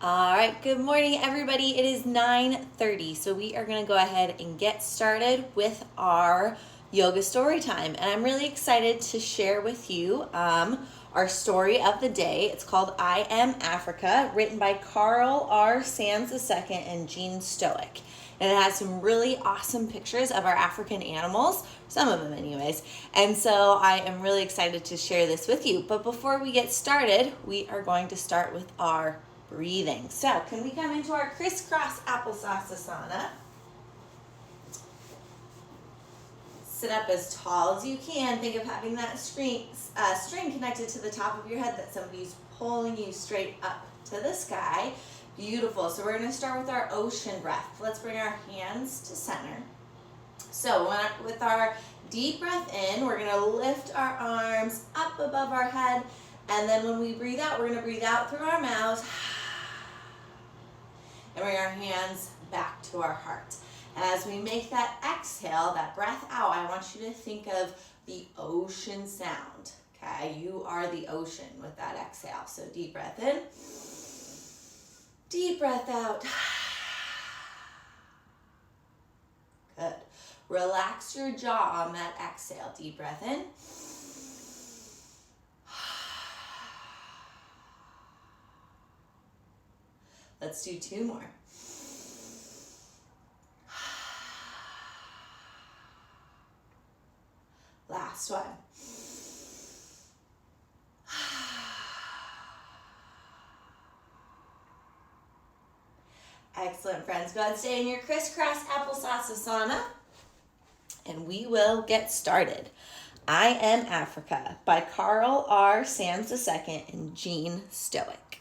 All right, good morning, everybody. It is 9:30, so we are going to go ahead and get started with our yoga story time. And I'm really excited to share with you our story of the day. It's called I Am Africa, written by Carl R. Sands II and Gene Stoick. And it has some really awesome pictures of our African animals, some of them anyways. And so I am really excited to share this with you. But before we get started, we are going to start with our breathing. So can we come into our crisscross applesauce asana? Sit up as tall as you can. Think of having that string connected to the top of your head that somebody's pulling you straight up to the sky. Beautiful. So we're going to start with our ocean breath. Let's bring our hands to center. So with our deep breath in, we're going to lift our arms up above our head. And then when we breathe out, we're going to breathe out through our mouth. And bring our hands back to our heart. And as we make that exhale, that breath out, I want you to think of the ocean sound. Okay, you are the ocean with that exhale. So deep breath in, deep breath out. Good. Relax your jaw on that exhale. Deep breath in. Let's do two more. Last one. Excellent, friends. Go ahead and stay in your crisscross applesauce asana, and we will get started. I Am Africa by Carl R. Sands II and Gene Stoick.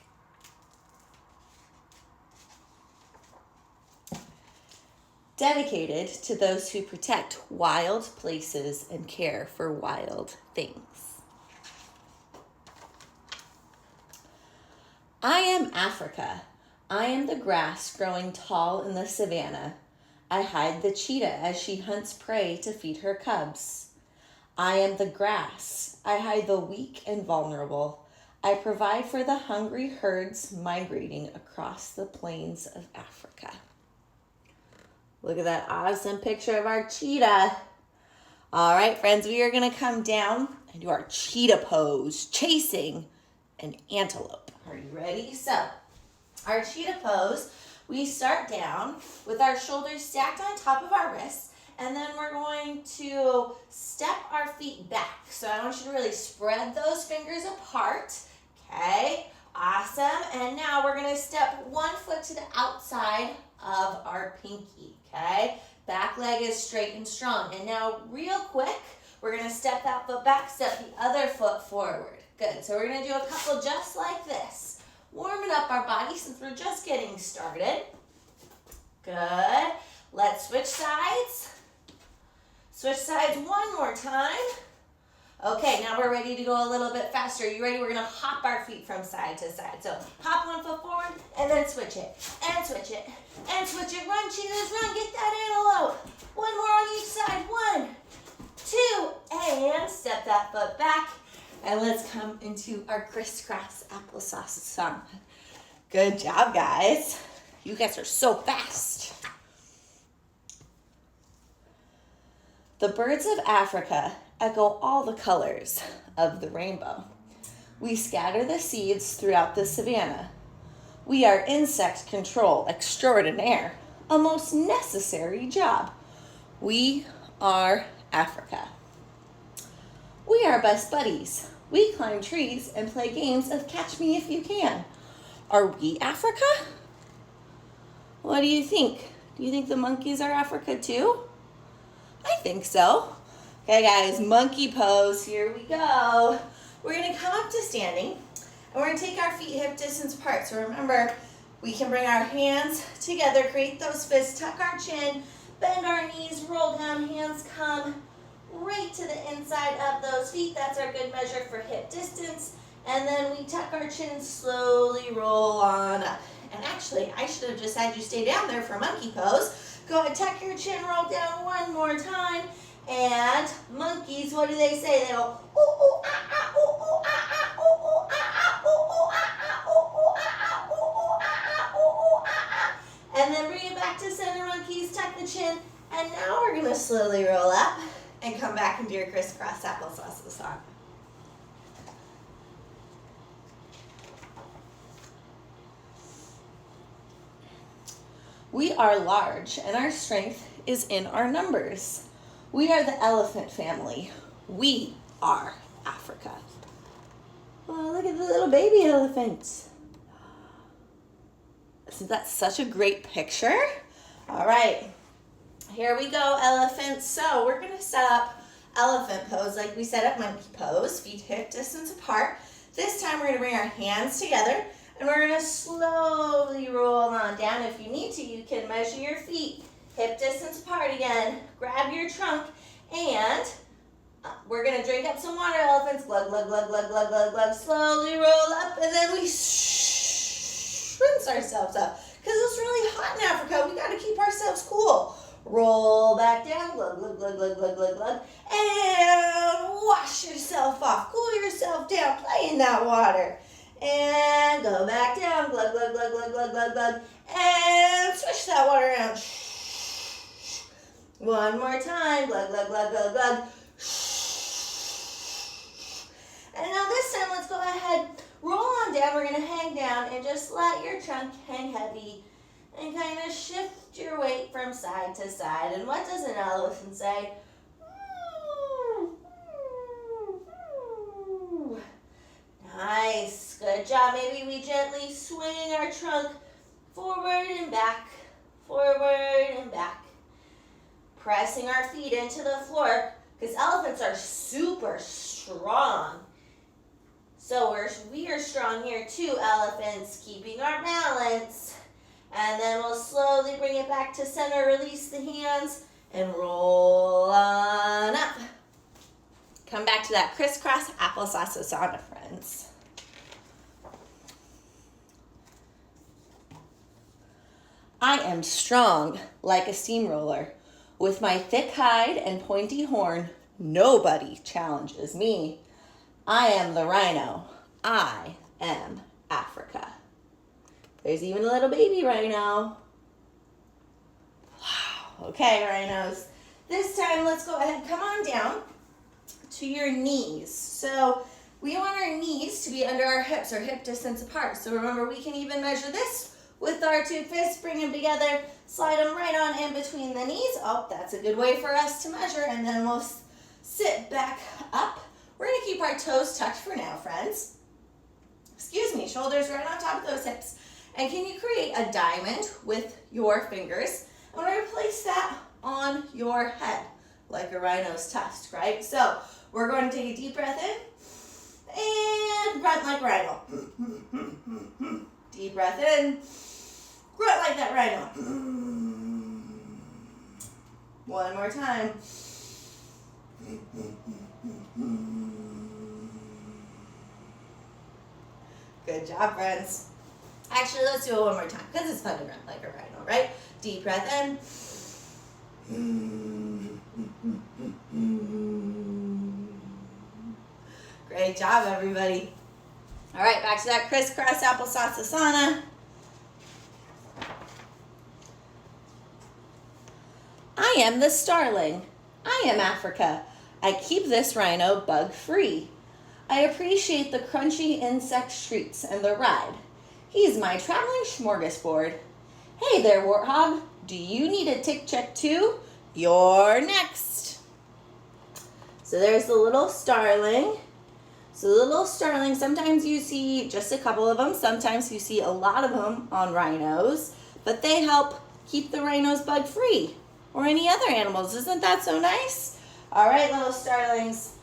Dedicated to those who protect wild places and care for wild things. I am Africa. I am the grass growing tall in the savanna. I hide the cheetah as she hunts prey to feed her cubs. I am the grass. I hide the weak and vulnerable. I provide for the hungry herds migrating across the plains of Africa. Look at that awesome picture of our cheetah. All right, friends, we are going to come down and do our cheetah pose, chasing an antelope. Are you ready? So, our cheetah pose, we start down with our shoulders stacked on top of our wrists, and then we're going to step our feet back. So I want you to really spread those fingers apart. Okay, awesome. And now we're going to step one foot to the outside of our pinky. Okay, back leg is straight and strong. And now real quick, we're going to step that foot back, step the other foot forward. Good, so we're going to do a couple just like this. Warming up our body since we're just getting started. Good, let's switch sides. Switch sides one more time. Okay, now we're ready to go a little bit faster. You ready? We're going to hop our feet from side to side. So hop one foot forward and then switch it. And switch it. And switch it. Run, cheetahs, run. Get that antelope. One more on each side. 1, 2, and step that foot back. And let's come into our crisscross applesauce asana. Good job, guys. You guys are so fast. The birds of Africa echo all the colors of the rainbow. We scatter the seeds throughout the savanna. We are insect control extraordinaire, a most necessary job. We are Africa. We are best buddies. We climb trees and play games of catch me if you can. Are we Africa? What do you think? Do you think the monkeys are Africa too? I think so. Okay, guys, monkey pose. Here we go. We're going to come up to standing, and we're going to take our feet hip distance apart. So remember, we can bring our hands together, create those fists, tuck our chin, bend our knees, roll down, hands come right to the inside of those feet. That's our good measure for hip distance. And then we tuck our chin, slowly roll on up. And actually, I should have just had you stay down there for monkey pose. Go ahead, tuck your chin, roll down one more time. And monkeys, what do they say? They go, ooh, ooh, ah, ah, ooh, ooh, ah, ah, ooh, ooh, ah, ah, ooh, ooh, ah, ah, ooh, ooh, ah, ah, ooh, ooh, ah, And then bring it back to center monkeys, tuck the chin. And now we're gonna slowly roll up and come back into your crisscross applesauce savana. We are large, and our strength is in our numbers. We are the elephant family. We are Africa. Oh, look at the little baby elephant. Isn't that such a great picture? All right, here we go, elephants. So we're gonna set up elephant pose like we set up monkey pose, feet hip distance apart. This time we're gonna bring our hands together and we're gonna slowly roll on down. If you need to, you can measure your feet hip distance apart again. Grab your trunk and we're gonna drink up some water, elephants. Glug, glug, glug, glug, glug, glug, glug. Slowly roll up and then we rinse ourselves up. Because it's really hot in Africa, we gotta keep ourselves cool. Roll back down, glug, glug, glug, glug, glug, glug, glug. And wash yourself off, cool yourself down, play in that water. And go back down, glug, glug, glug, glug, glug, glug, glug. And swish that water around. One more time, glug, glug, glug, glug, glug. And now this time, let's go ahead, roll on down. We're gonna hang down and just let your trunk hang heavy and kind of shift your weight from side to side. And what does an elephant say? Nice, good job. Maybe we gently swing our trunk forward and back, pressing our feet into the floor because elephants are super strong. So we are strong here too, elephants, keeping our balance. And then we'll slowly bring it back to center, release the hands, and roll on up. Come back to that crisscross applesauce savana, friends. I am strong like a steamroller. With my thick hide and pointy horn, nobody challenges me. I am the rhino. I am Africa. There's even a little baby rhino. Wow. Okay, rhinos. This time, let's go ahead and come on down to your knees. So we want our knees to be under our hips, or hip distance apart. So remember, we can even measure this with our two fists, bring them together, slide them right on in between the knees. Oh, that's a good way for us to measure. And then we'll sit back up. We're gonna keep our toes tucked for now, friends. Excuse me, shoulders right on top of those hips. And can you create a diamond with your fingers? And we're gonna place that on your head, like a rhino's tusk, right? So we're going to take a deep breath in and grunt like rhino. Deep breath in, grunt like that rhino. One more time. Good job, friends. Actually, let's do it one more time because it's fun to grunt like a rhino, right? Deep breath in. Great job, everybody. All right, back to that crisscross applesauce savana. I am the starling. I am Africa. I keep this rhino bug-free. I appreciate the crunchy insect treats and the ride. He's my traveling smorgasbord. Hey there, warthog. Do you need a tick check too? You're next. So there's the little starling. So the little starling, sometimes you see just a couple of them. Sometimes you see a lot of them on rhinos. But they help keep the rhinos bug-free. Or any other animals. Isn't that so nice? All right, little starlings.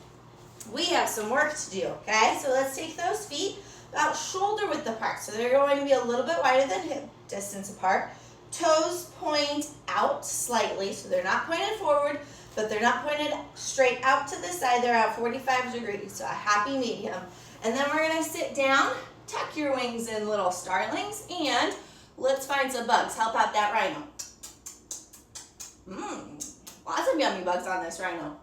We have some work to do, okay? So let's take those feet about shoulder width apart. So they're going to be a little bit wider than hip distance apart. Toes point out slightly, so they're not pointed forward, but they're not pointed straight out to the side. They're at 45 degrees, so a happy medium. And then we're gonna sit down, tuck your wings in, little starlings, and let's find some bugs. Help out that rhino. Lots of yummy bugs on this rhino.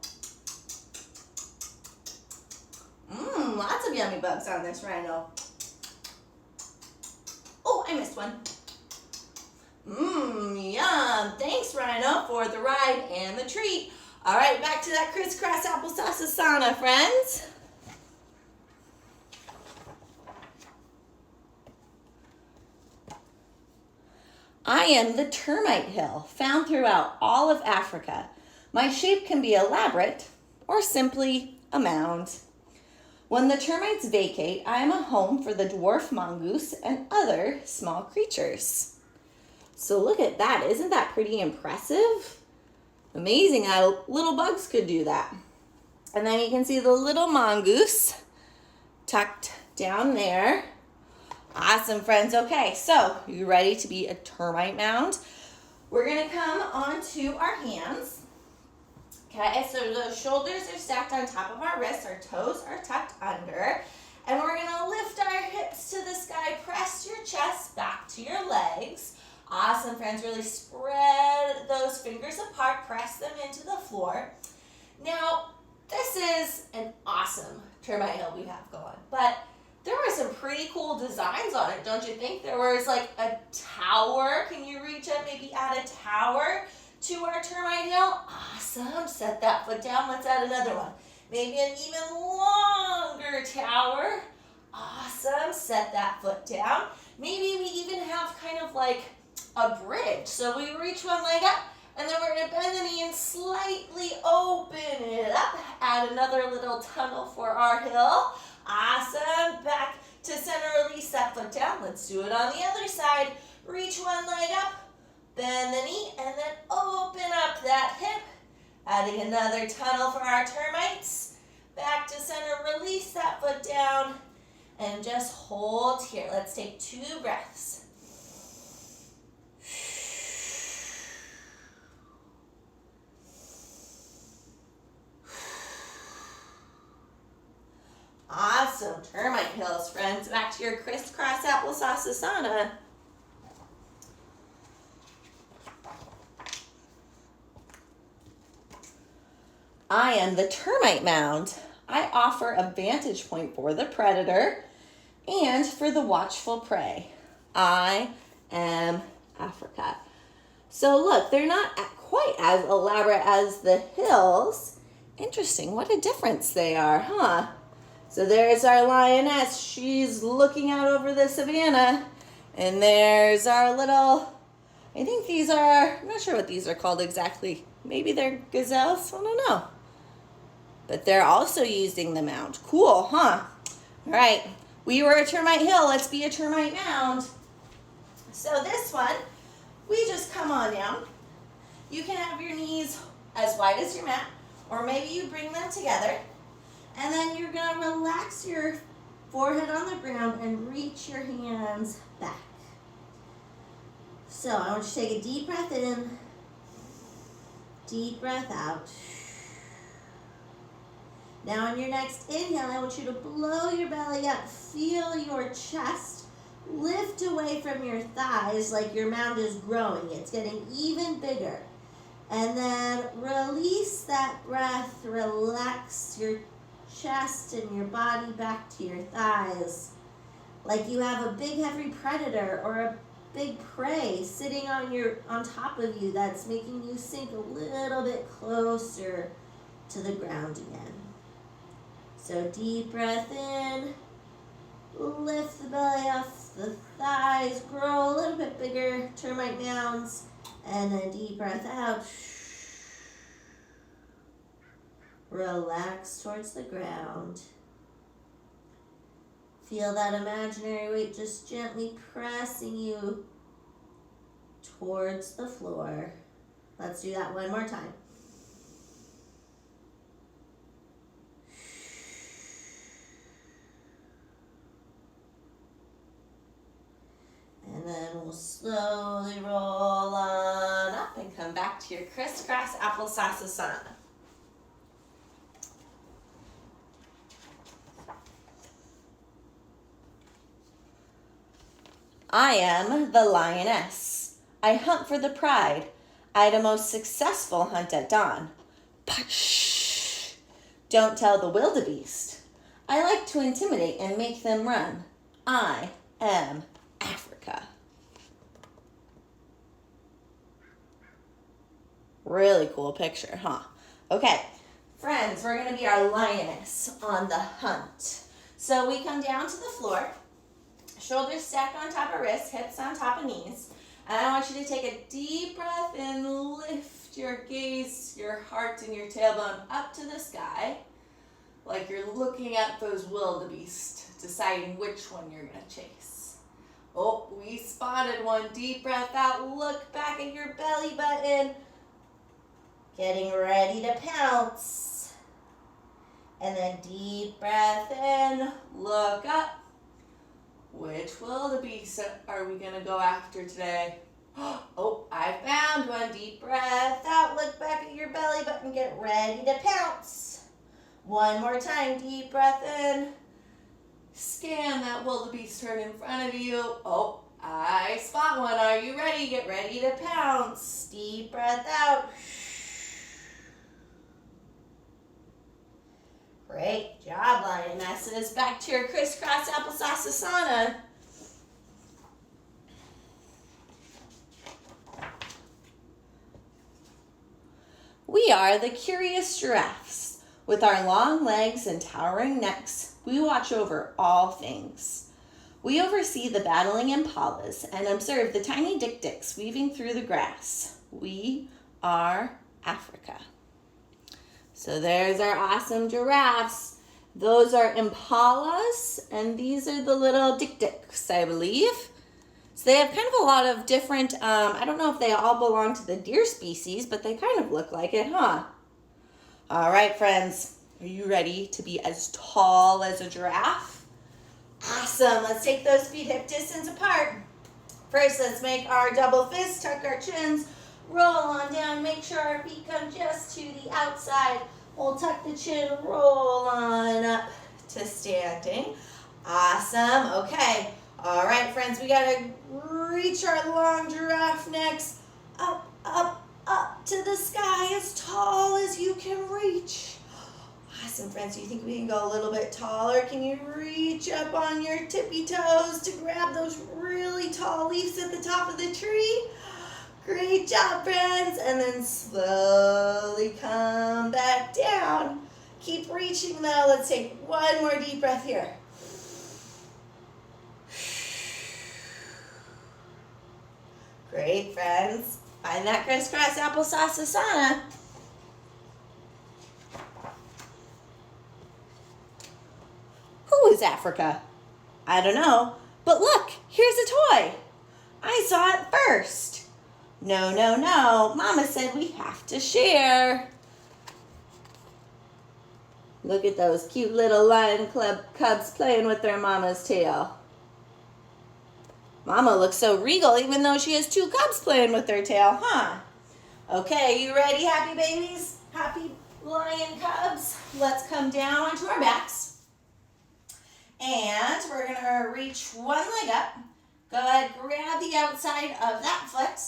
Lots of yummy bugs on this rhino. Oh, I missed one. Yum. Thanks, Rhino, for the ride and the treat. All right, back to that crisscross applesauce sauna, friends. I am the termite hill, found throughout all of Africa. My shape can be elaborate or simply a mound. When the termites vacate, I am a home for the dwarf mongoose and other small creatures. So look at that. Isn't that pretty impressive? Amazing how little bugs could do that. And then you can see the little mongoose tucked down there. Awesome, friends. Okay, so you ready to be a termite mound? We're going to come onto our hands. Okay, so the shoulders are stacked on top of our wrists. Our toes are tucked under. And we're going to lift our hips to the sky. Press your chest back to your legs. Awesome, friends. Really spread those fingers apart. Press them into the floor. Now, this is an awesome termite hill we have going. But there were some pretty cool designs on it, don't you think? There was like a tower. Can you reach up, maybe add a tower to our termite hill? Awesome. Set that foot down. Let's add another one. Maybe an even longer tower. Awesome. Set that foot down. Maybe we even have kind of like a bridge. So we reach one leg up, and then we're going to bend the knee and slightly open it up. Add another little tunnel for our hill. Awesome. Back to center, release that foot down. Let's do it on the other side. Reach one leg up, bend the knee, and then open up that hip. Adding another tunnel for our termites. Back to center, release that foot down, and just hold here. Let's take 2 breaths. Awesome. Termite hills, friends. Back to your crisscross applesauce sauna. I am the termite mound. I offer a vantage point for the predator and for the watchful prey. I am Africa. So look, they're not quite as elaborate as the hills. Interesting, what a difference they are, huh? So there's our lioness. She's looking out over the savanna. And there's our little, I think these are, I'm not sure what these are called exactly. Maybe they're gazelles, I don't know. But they're also using the mound. Cool, huh? All right, we were a termite hill. Let's be a termite mound. So this one, we just come on down. You can have your knees as wide as your mat, or maybe you bring them together. And then you're going to relax your forehead on the ground and reach your hands back. So I want you to take a deep breath in, deep breath out. Now on your next inhale, I want you to blow your belly up. Feel your chest lift away from your thighs like your mound is growing. It's getting even bigger. And then release that breath. Relax your chest and your body back to your thighs. Like you have a big heavy predator or a big prey sitting on top of you that's making you sink a little bit closer to the ground again. So deep breath in, lift the belly off the thighs, grow a little bit bigger, termite mounds, and then deep breath out. Relax towards the ground. Feel that imaginary weight just gently pressing you towards the floor. Let's do that one more time. And then we'll slowly roll on up and come back to your crisscross applesauce sauna. I am the lioness. I hunt for the pride. I had a most successful hunt at dawn. But shh, don't tell the wildebeest. I like to intimidate and make them run. I am Africa. Really cool picture, huh? Okay, friends, we're gonna be our lioness on the hunt. So we come down to the floor, shoulders stacked on top of wrists, hips on top of knees. And I want you to take a deep breath and lift your gaze, your heart, and your tailbone up to the sky, like you're looking at those wildebeest, deciding which one you're gonna chase. Oh, we spotted one. Deep breath out, look back at your belly button. Getting ready to pounce. And then deep breath in, look up. Which wildebeest are we gonna go after today? Oh, I found one. Deep breath out, look back at your belly button, get ready to pounce. One more time, deep breath in. Scan that wildebeest right in front of you. Oh, I spot one. Are you ready? Get ready to pounce. Deep breath out. Great job, lionesses. Back to your crisscross applesauce savanna. We are the curious giraffes. With our long legs and towering necks, we watch over all things. We oversee the battling impalas and observe the tiny dik-diks weaving through the grass. We are Africa. So there's our awesome giraffes. Those are impalas, and these are the little dik-diks, I believe. So they have kind of a lot of different, I don't know if they all belong to the deer species, but they kind of look like it, huh? All right, friends, are you ready to be as tall as a giraffe? Awesome, let's take those feet hip distance apart. First, let's make our double fist, tuck our chins, roll on down, make sure our feet come just to the outside. We'll tuck the chin, roll on up to standing. Awesome, okay. All right, friends, we gotta reach our long giraffe necks up, up, up to the sky as tall as you can reach. Awesome, friends, do you think we can go a little bit taller? Can you reach up on your tippy toes to grab those really tall leaves at the top of the tree? Great job, friends. And then slowly come back down. Keep reaching though. Let's take one more deep breath here. Great, friends. Find that crisscross applesauce savanna. Who is Africa? I don't know. But look, here's a toy. I saw it first. No, no, no. Mama said we have to share. Look at those cute little lion club cubs playing with their mama's tail. Mama looks so regal even though she has two cubs playing with their tail, huh? Okay, you ready, happy babies? Happy lion cubs? Let's come down onto our backs. And we're going to reach one leg up. Go ahead, grab the outside of that foot.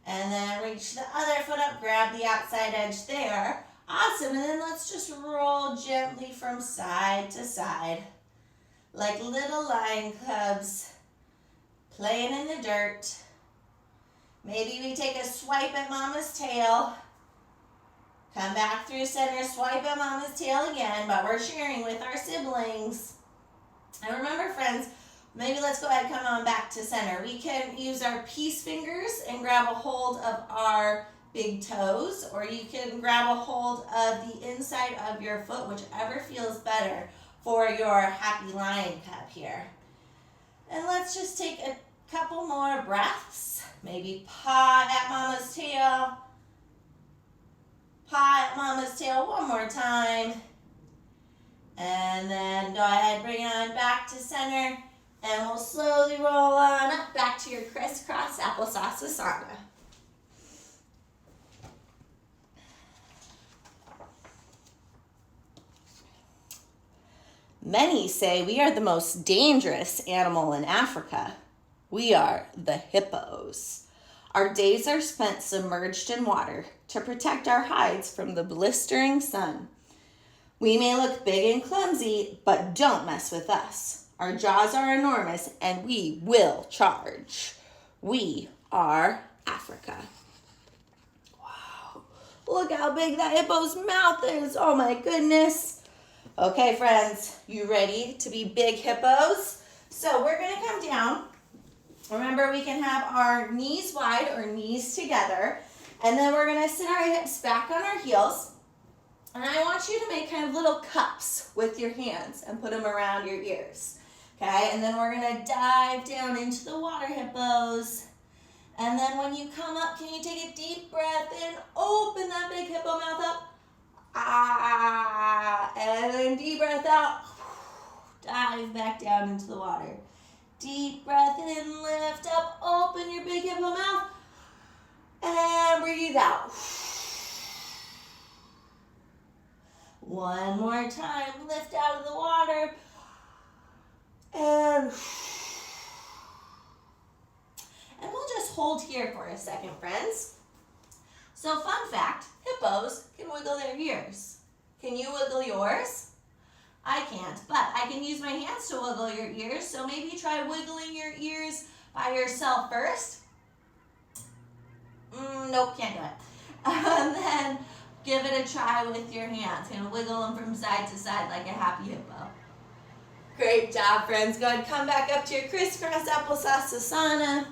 And then reach the other foot up, grab the outside edge there. Awesome, and then let's just roll gently from side to side. Like little lion cubs playing in the dirt. Maybe we take a swipe at mama's tail. Come back through center, swipe at mama's tail again, but we're sharing with our siblings. And remember, friends, maybe let's go ahead and come on back to center. We can use our peace fingers and grab a hold of our big toes, or you can grab a hold of the inside of your foot, whichever feels better for your happy lion cub here. And let's just take a couple more breaths. Maybe paw at mama's tail. Paw at mama's tail one more time. And then go ahead, bring it on back to center. And we'll slowly roll on up back to your crisscross applesauce savanna. Many say we are the most dangerous animal in Africa. We are the hippos. Our days are spent submerged in water to protect our hides from the blistering sun. We may look big and clumsy, but don't mess with us. Our jaws are enormous and we will charge. We are Africa. Wow. Look how big that hippo's mouth is. Oh my goodness. Okay, friends, you ready to be big hippos? So we're gonna come down. Remember, we can have our knees wide or knees together. And then we're gonna sit our hips back on our heels. And I want you to make kind of little cups with your hands and put them around your ears. Okay, and then we're gonna dive down into the water, hippos. And then when you come up, can you take a deep breath in? Open that big hippo mouth up. Ah, and then deep breath out. Dive back down into the water. Deep breath in, lift up, open your big hippo mouth. And breathe out. One more time, lift out of the water. And we'll just hold here for a second, friends. So fun fact, hippos can wiggle their ears. Can you wiggle yours? I can't, but I can use my hands to wiggle your ears. So maybe try wiggling your ears by yourself first. Nope, can't do it. And then give it a try with your hands. And wiggle them from side to side like a happy hippo. Great job, friends. Go ahead, come back up to your crisscross applesauce savanna.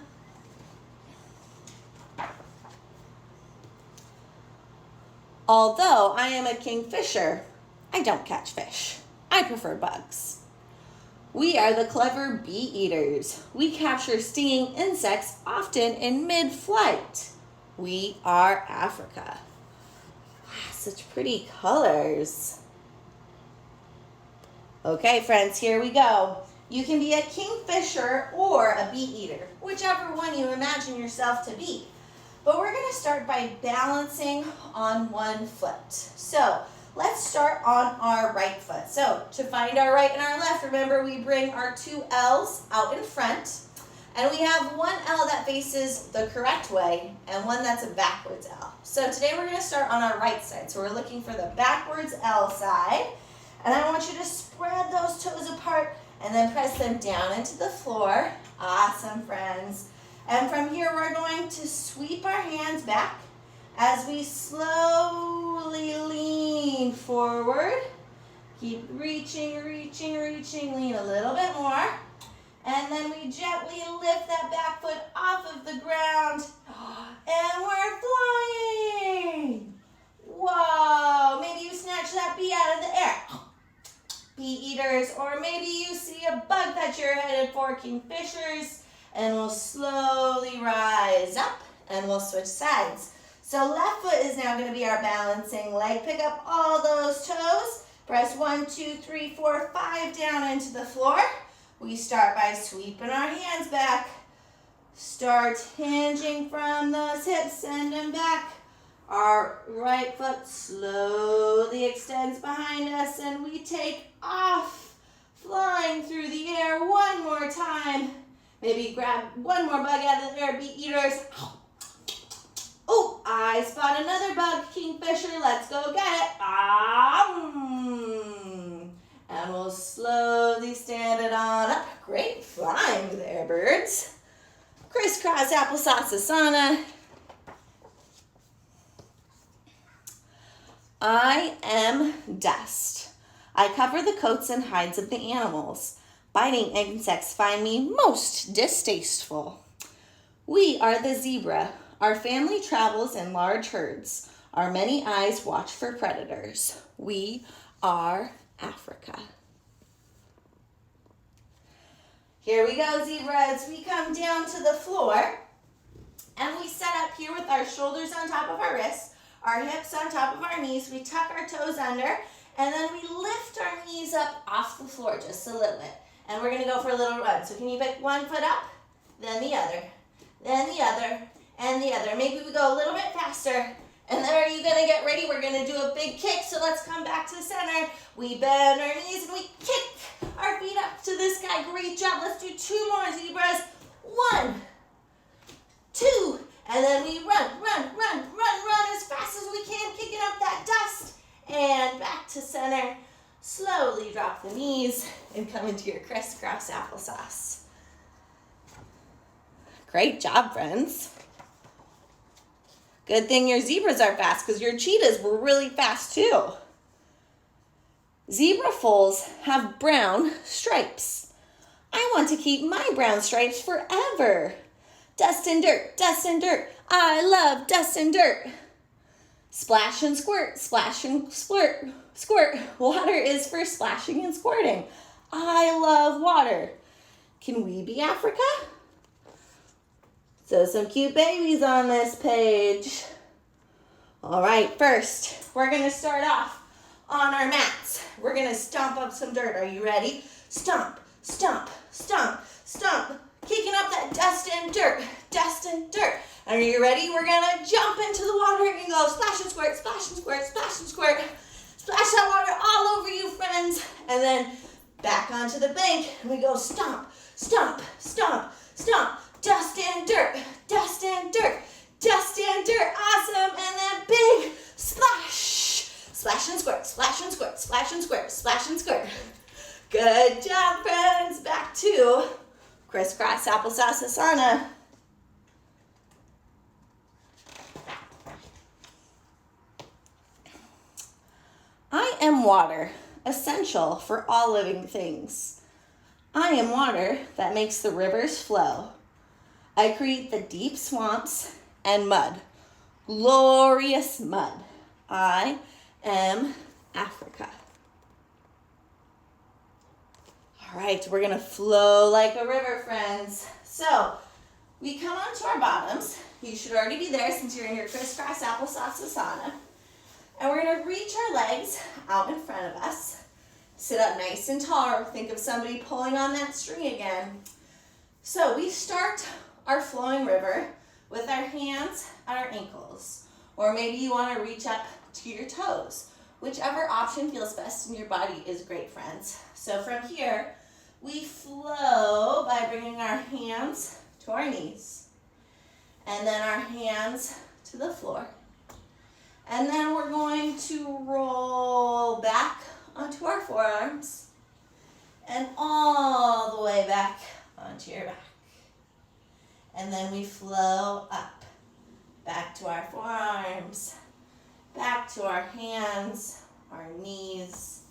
Although I am a kingfisher, I don't catch fish. I prefer bugs. We are the clever bee eaters. We capture stinging insects often in mid-flight. We are Africa. Wow, such pretty colors. Okay, friends, here we go. You can be a kingfisher or a bee eater, whichever one you imagine yourself to be. But we're going to start by balancing on one foot. So let's start on our right foot. So to find our right and our left, remember we bring our two L's out in front. And we have one L that faces the correct way and one that's a backwards L. So today we're going to start on our right side. So we're looking for the backwards L side. And I want you to spread those toes apart and then press them down into the floor. Awesome, friends. And from here, we're going to sweep our hands back as we slowly lean forward. Keep reaching, reaching, reaching. Lean a little bit more. And then we gently lift that back foot off of the ground. And we're flying. Whoa. Maybe you snatch that bee out of the air. Bee eaters. Or maybe you see a bug that you're headed for, kingfishers. And we'll slowly rise up and we'll switch sides. So left foot is now going to be our balancing leg. Pick up all those toes. Press 1, 2, 3, 4, 5 down into the floor. We start by sweeping our hands back. Start hinging from those hips, send them back. Our right foot slowly extends behind us and we take off, flying through the air one more time. Maybe grab one more bug out of the air, bee eaters. Oh, I spot another bug, kingfisher. Let's go get it. And we'll slowly stand it on up. Great flying there, birds. Crisscross applesauce savanna. I am dust. I cover the coats and hides of the animals. Biting insects find me most distasteful. We are the zebra. Our family travels in large herds. Our many eyes watch for predators. We are Africa. Here we go, zebras. We come down to the floor and we set up here with our shoulders on top of our wrists, our hips on top of our knees. We tuck our toes under and then we lift our knees up off the floor just a little bit. And we're going to go for a little run. So can you pick one foot up, then the other, and the other. Maybe we go a little bit faster. And then are you going to get ready? We're going to do a big kick. So let's come back to the center. We bend our knees and we kick our feet up to the sky. Great job. Let's do 2 more zebras. 1, 2, and then we run as fast as we can, kicking up that dust. And back to center. Slowly drop the knees and come into your crisscross applesauce. Great job, friends. Good thing your zebras are fast because your cheetahs were really fast too. Zebra foals have brown stripes. I want to keep my brown stripes forever. Dust and dirt, dust and dirt. I love dust and dirt. Splash and squirt, splash and squirt, squirt. Water is for splashing and squirting. I love water. Can we be Africa? So some cute babies on this page. All right, first, we're gonna start off on our mats. We're gonna stomp up some dirt. Are you ready? Stomp, stomp, stomp, stomp. Kicking up that dust and dirt, dust and dirt. Are you ready? We're gonna jump into the water and go splash and squirt, splash and squirt, splash and squirt. Splash that water all over you, friends. And then back onto the bank, and we go stomp, stomp, stomp, stomp. Dust and dirt, dust and dirt, dust and dirt. Awesome. And then big splash. Splash and squirt, splash and squirt, splash and squirt, splash and squirt. Good job, friends. Back to crisscross applesauce savanna. I am water, essential for all living things. I am water that makes the rivers flow. I create the deep swamps and mud, glorious mud. I am Africa. All right, we're gonna flow like a river, friends. So we come onto our bottoms. You should already be there since you're in your crisscross applesauce savanna. And we're gonna reach our legs out in front of us. Sit up nice and tall. Think of somebody pulling on that string again. So we start our flowing river with our hands at our ankles. Or maybe you wanna reach up to your toes. Whichever option feels best in your body is great, friends. So from here, we flow by bringing our hands to our knees. And then our hands to the floor. And then we're going to roll back onto our forearms and all the way back onto your back. And then we flow up, back to our forearms, back to our hands, our knees,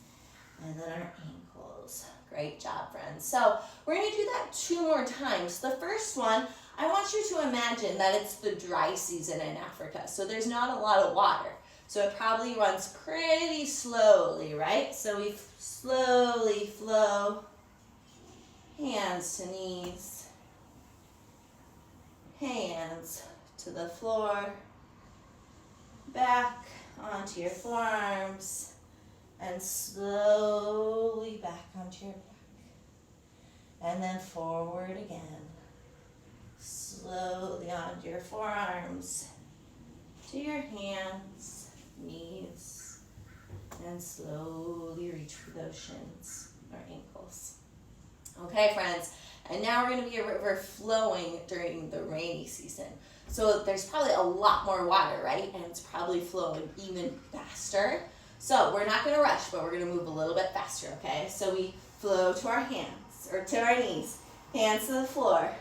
and then our ankles. Great job, friends. So we're going to do that 2 more times. The first one, I want you to imagine that it's the dry season in Africa. So there's not a lot of water. So it probably runs pretty slowly, right? So we slowly flow, hands to knees, hands to the floor, back onto your forearms, and slowly back onto your back. And then forward again. Slowly onto your forearms, to your hands, knees, and slowly reach for those shins or ankles. Okay, friends, and now we're going to be a river flowing during the rainy season. So there's probably a lot more water, right? And it's probably flowing even faster. So we're not going to rush, but we're going to move a little bit faster, okay? So we flow to our hands, or to our knees, hands to the floor,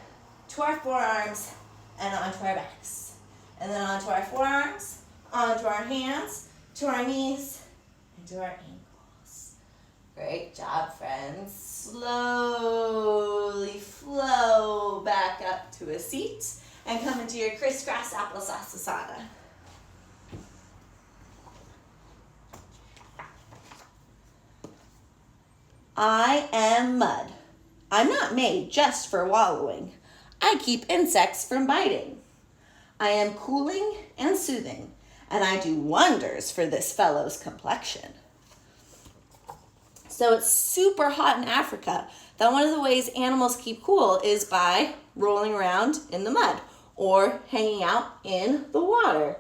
to our forearms, and onto our backs. And then onto our forearms, onto our hands, to our knees, and to our ankles. Great job, friends. Slowly flow back up to a seat and come into your crisscross applesauce savanna. I am mud. I'm not made just for wallowing. I keep insects from biting. I am cooling and soothing, and I do wonders for this fellow's complexion. So it's super hot in Africa. That one of the ways animals keep cool is by rolling around in the mud or hanging out in the water.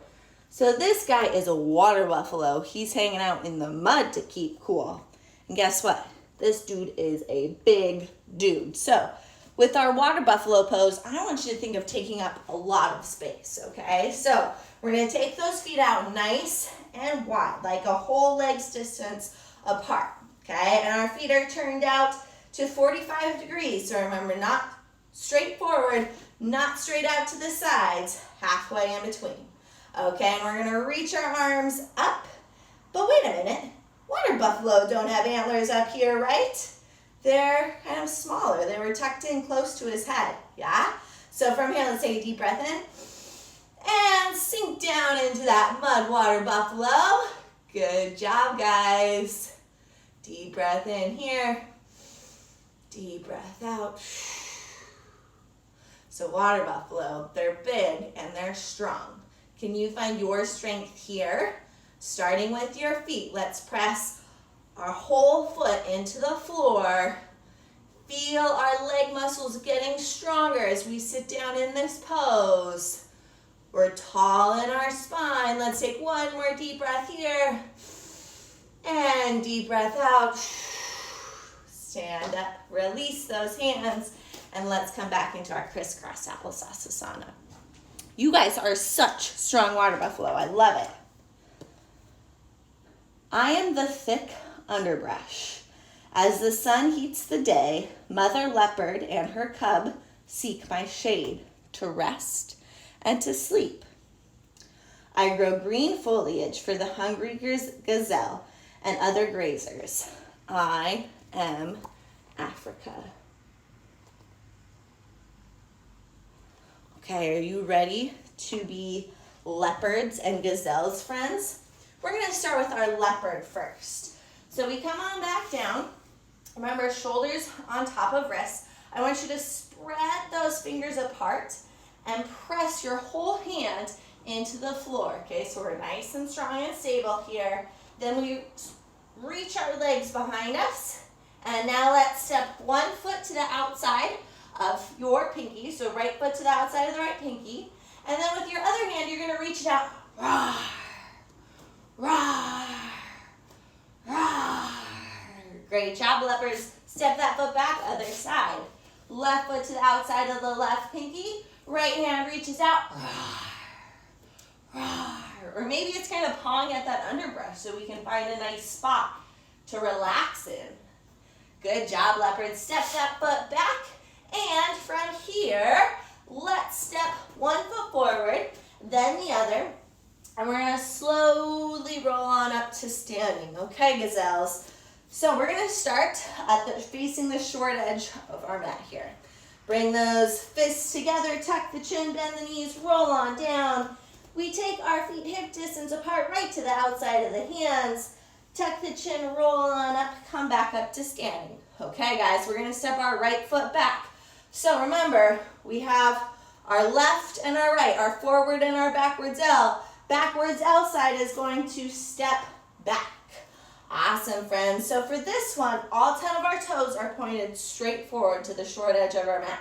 So this guy is a water buffalo. He's hanging out in the mud to keep cool. And guess what? This dude is a big dude. So with our water buffalo pose, I want you to think of taking up a lot of space, okay? So we're gonna take those feet out nice and wide, like a whole leg's distance apart, okay? And our feet are turned out to 45 degrees. So remember, not straight forward, not straight out to the sides, halfway in between. Okay, and we're gonna reach our arms up. But wait a minute, water buffalo don't have antlers up here, right? They're kind of smaller. They were tucked in close to his head, yeah? So from here, let's take a deep breath in and sink down into that mud water buffalo. Good job, guys. Deep breath in here. Deep breath out. So water buffalo, they're big and they're strong. Can you find your strength here? Starting with your feet, let's press our whole foot into the floor. Feel our leg muscles getting stronger as we sit down in this pose. We're tall in our spine. Let's take one more deep breath here. And deep breath out. Stand up, release those hands, and let's come back into our crisscross applesauce asana. You guys are such strong water buffalo. I love it. I am the thick underbrush. As the sun heats the day, mother leopard and her cub seek my shade to rest and to sleep. I grow green foliage for the hungry gazelle and other grazers. I am Africa. Okay, are you ready to be leopards and gazelles, friends? We're going to start with our leopard first. So we come on back down. Remember, shoulders on top of wrists. I want you to spread those fingers apart and press your whole hand into the floor. Okay, so we're nice and strong and stable here. Then we reach our legs behind us. And now let's step one foot to the outside of your pinky. So right foot to the outside of the right pinky. And then with your other hand, you're going to reach it out. Roar, roar, roar. Great job, leopards. Step that foot back, other side. Left foot to the outside of the left pinky. Right hand reaches out. Roar, roar. Or maybe it's kind of pawing at that underbrush so we can find a nice spot to relax in. Good job, leopards. Step that foot back. And from here, let's step one foot forward, then the other. And we're going to slowly roll on up to standing. Okay, gazelles? So we're going to start facing the short edge of our mat here. Bring those fists together, tuck the chin, bend the knees, roll on down. We take our feet hip distance apart right to the outside of the hands. Tuck the chin, roll on up, come back up to standing. Okay, guys, we're going to step our right foot back. So remember, we have our left and our right, our forward and our backwards L. Backwards L side is going to step back. Awesome, friends. So for this one, all 10 of our toes are pointed straight forward to the short edge of our mat.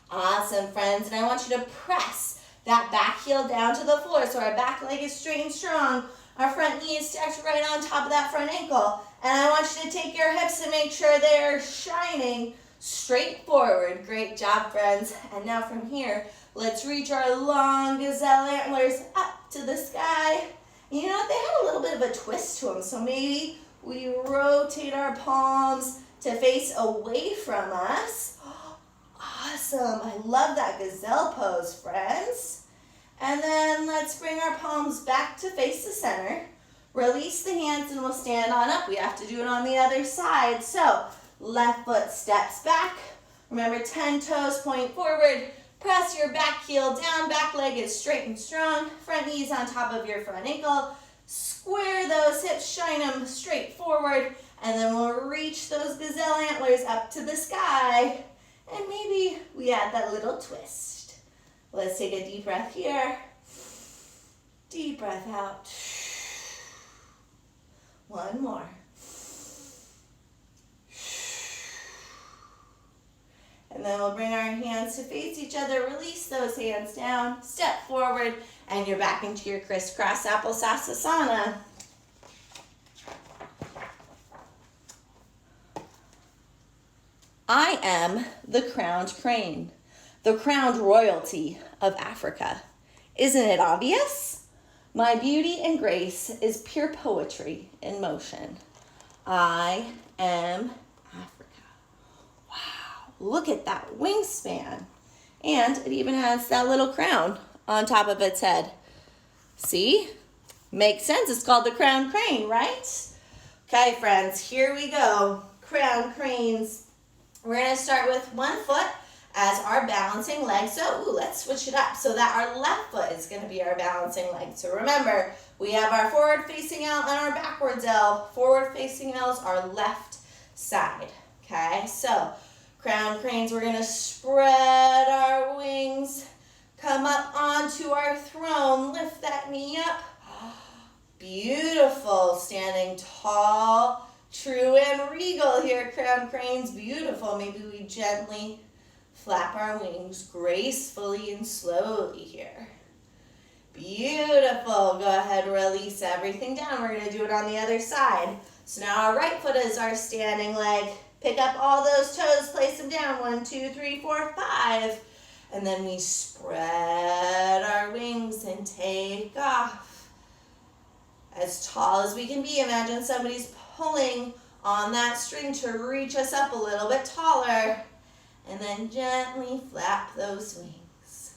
Awesome, friends. And I want you to press that back heel down to the floor so our back leg is straight and strong. Our front knee is stacked right on top of that front ankle. And I want you to take your hips and make sure they're shining straight forward. Great job, friends. And now from here, let's reach our long gazelle antlers up to the sky. You know, they have a little bit of a twist to them, so maybe we rotate our palms to face away from us. Awesome. I love that gazelle pose, friends. And then let's bring our palms back to face the center. Release the hands and we'll stand on up. We have to do it on the other side. So left foot steps back. Remember, 10 toes point forward. Press your back heel down. Back leg is straight and strong. Front knee is on top of your front ankle. Square those hips, shine them straight forward. And then we'll reach those gazelle antlers up to the sky. And maybe we add that little twist. Let's take a deep breath here. Deep breath out. One more. And then we'll bring our hands to face each other. Release those hands down. Step forward. And you're back into your crisscross applesauce asana. I am the crowned crane, the crowned royalty of Africa. Isn't it obvious? My beauty and grace is pure poetry in motion. I am Africa. Wow, look at that wingspan. And it even has that little crown on top of its head. See? Makes sense. It's called the crowned crane, right? Okay, friends, here we go. Crowned cranes. We're going to start with one foot as our balancing leg. So, let's switch it up so that our left foot is going to be our balancing leg. So remember, we have our forward facing L and our backwards L. Forward facing L is our left side. Okay, so crowned cranes, we're going to spread our wings, come up onto our throne, lift that knee up. Beautiful, standing tall, true and regal here, crowned cranes, beautiful. Maybe we gently flap our wings gracefully and slowly here. Beautiful, go ahead, release everything down. We're gonna do it on the other side. So now our right foot is our standing leg. Pick up all those toes, place them down, 1, 2, 3, 4, 5. And then we spread our wings and take off. As tall as we can be. Imagine somebody's pulling on that string to reach us up a little bit taller. And then gently flap those wings.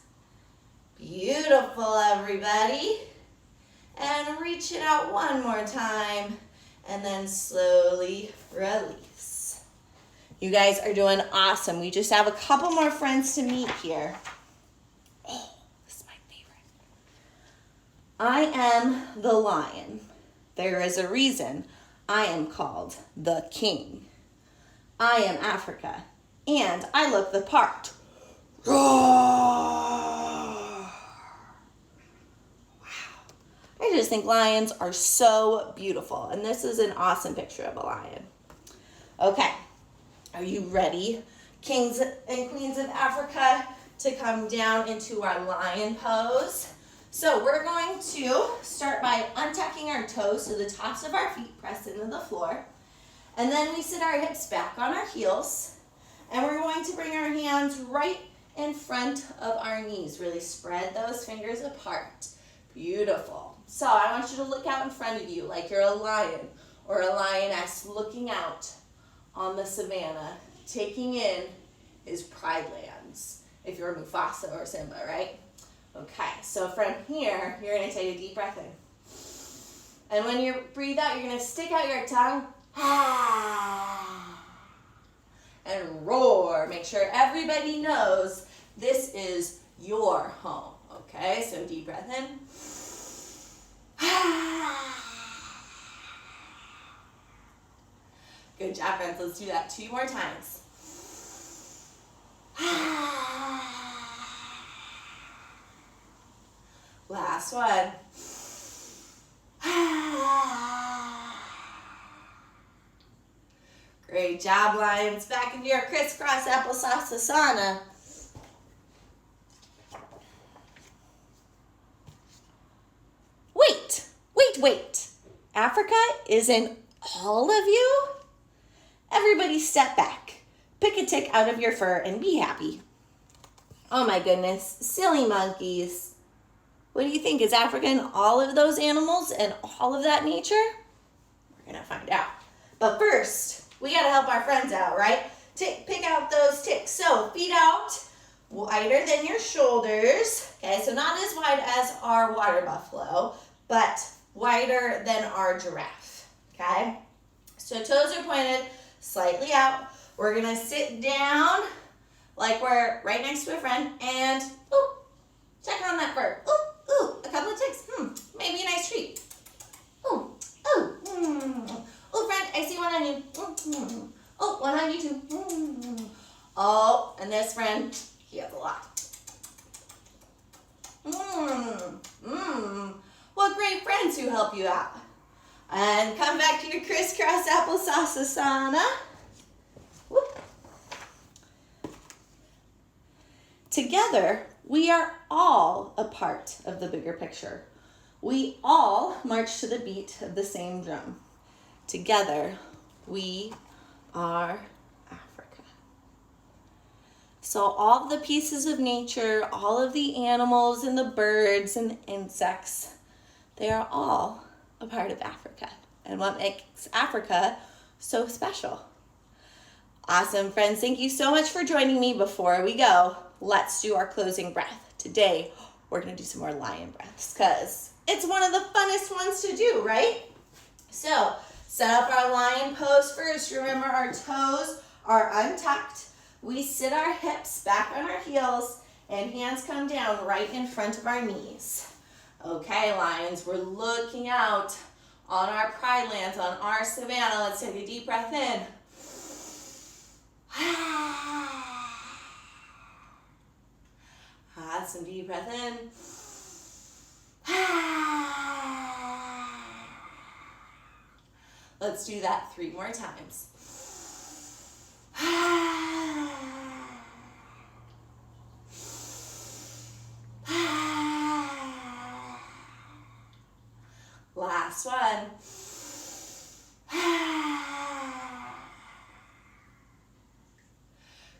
Beautiful, everybody. And reach it out one more time. And then slowly release. You guys are doing awesome. We just have a couple more friends to meet here. I am the lion. There is a reason I am called the king. I am Africa, and I look the part. Roar! Wow. I just think lions are so beautiful, and this is an awesome picture of a lion. Okay, are you ready, kings and queens of Africa, to come down into our lion pose? So we're going to start by untucking our toes so the tops of our feet press into the floor. And then we sit our hips back on our heels. And we're going to bring our hands right in front of our knees. Really spread those fingers apart. Beautiful. So I want you to look out in front of you like you're a lion or a lioness looking out on the savannah, taking in his pride lands. If you're Mufasa or Simba, right? Okay, so from here, you're going to take a deep breath in. And when you breathe out, you're going to stick out your tongue. And roar. Make sure everybody knows this is your home. Okay, so deep breath in. Good job, friends. Let's do that 2 more times. Last one. Great job, lions. Back into your crisscross applesauce asana. Wait. Africa isn't all of you? Everybody step back. Pick a tick out of your fur and be happy. Oh my goodness, silly monkeys. What do you think? Is Africa in all of those animals and all of that nature? We're going to find out. But first, we got to help our friends out, right? Pick out those ticks. So feet out, wider than your shoulders. Okay, so not as wide as our water buffalo, but wider than our giraffe. Okay? So toes are pointed slightly out. We're going to sit down like we're right next to a friend and check on that fur. A couple of ticks. Maybe a nice treat. Friend, I see one on you. One on you too. And this friend, he has a lot. What great friends who help you out. And come back to your crisscross applesauce asana. Whoop. Together, we are all a part of the bigger picture. We all march to the beat of the same drum. Together, we are Africa. So all the pieces of nature, all of the animals and the birds and the insects, they are all a part of Africa. And what makes Africa so special. Awesome, friends. Thank you so much for joining me. Before we go, let's do our closing breath. Today, we're going to do some more lion breaths because It's one of the funnest ones to do, right? So set up our lion pose first. Remember, our toes are untucked. We sit our hips back on our heels and hands come down right in front of our knees. Okay, lions, we're looking out on our pride lands, on our savanna. Let's take a deep breath in. Some deep breath in. Let's do that 3 more times. Last one.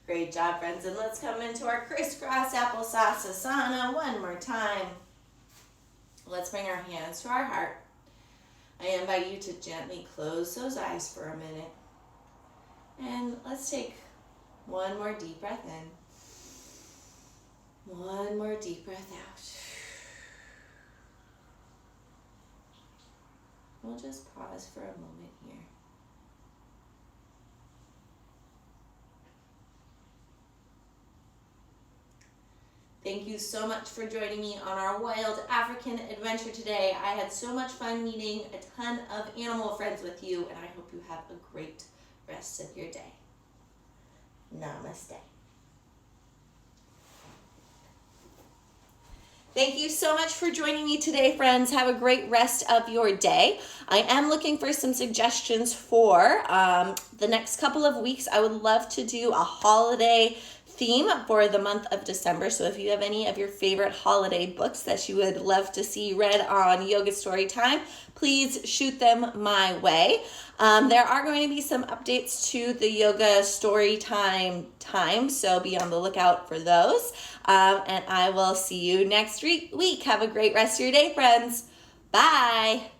Great job, friends. And let's come into our crisscross applesauce asana one more time. Let's bring our hands to our heart. I invite you to gently close those eyes for a minute. And let's take one more deep breath in. One more deep breath out. We'll just pause for a moment here. Thank you so much for joining me on our wild African adventure today. I had so much fun meeting a ton of animal friends with you, and I hope you have a great rest of your day. Namaste. Thank you so much for joining me today, friends. Have a great rest of your day. I am looking for some suggestions for the next couple of weeks. I would love to do a holiday theme for the month of December. So if you have any of your favorite holiday books that you would love to see read on Yoga Storytime, please shoot them my way. There are going to be some updates to the Yoga Storytime time, so be on the lookout for those. And I will see you next week. Have a great rest of your day, friends. Bye.